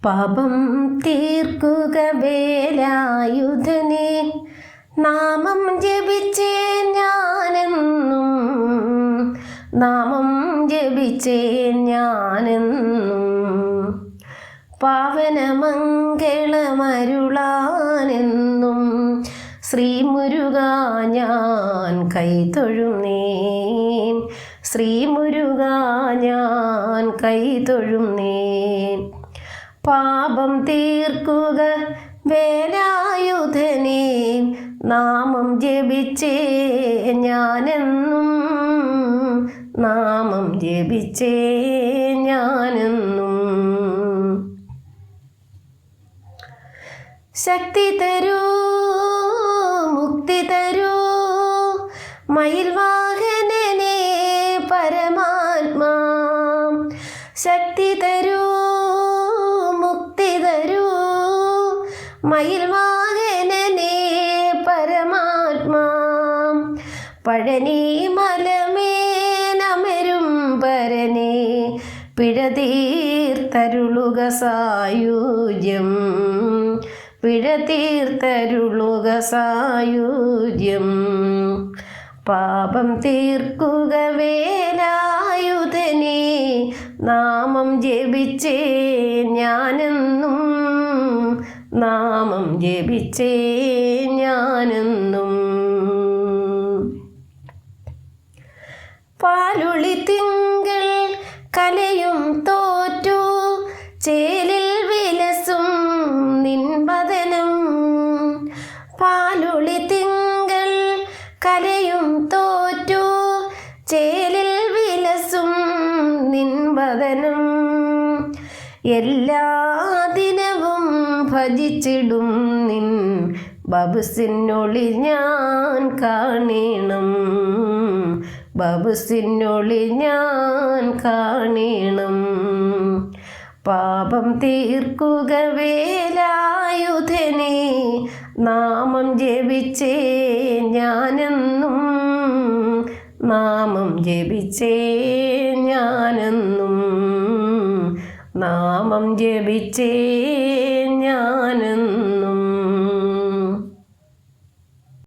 പാപം തീർക്കുക വേലായുധനെ, നാമം ജപിച്ചേ ഞാനെന്നും, നാമം ജപിച്ചേ ഞാനെന്നും. പാവനമംഗളമരുളാനെന്നും ശ്രീമുരുക ഞാൻ കൈതൊഴുന്നേൻ, ശ്രീമുരുക ഞാൻ കൈതൊഴുന്നേൻ. പാപം തീർക്കുക വേലായുധനെ, നാമം ജപിച്ചേ ഞാനെന്നും, നാമം ജപിച്ചേ ഞാനെന്നും. ശക്തി തരൂ മുക്തി തരൂ മയിൽ വാഹനനെ പരമാത്മാ, ശക്തി തരൂ മുക്തി തരൂ മയിൽ വാഹനനെ പരമാത്മാ. പഴനി മലമേനമരും പരനെ, പിഴതീർത്തരുളുക സായുജ്യം, പിഴതീർത്തരുളുക സായുജ്യം. പാപം തീർക്കുക വേലായുധനെ, നാമം ജപിച്ചേ ഞാനെന്നും, നാമം ജപിച്ചേ ഞാനെന്നും. പാലുളി തിങ്കൾ കലയും തോറ്റു ചേലിൽ വിലസും നിൻവദനം, പാലുളി തിങ്കൾ കലയും തോറ്റു ചേലിൽ വിലസും നിൻവദനം. എല്ലാ ദിനവും ഭജിച്ചിടും നിൻ ബബുസിനൊളി ഞാൻ കാണണം, ബബുസിനൊളി ഞാൻ കാണണം. പാപം തീർക്കുക വേലായുധനെ, നാമം ജപിച്ചേ ഞാനെന്നും, നാമം ജപിച്ചേ ഞാനെന്നും, നാമം ജപിച്ചേ ഞാനെന്നും.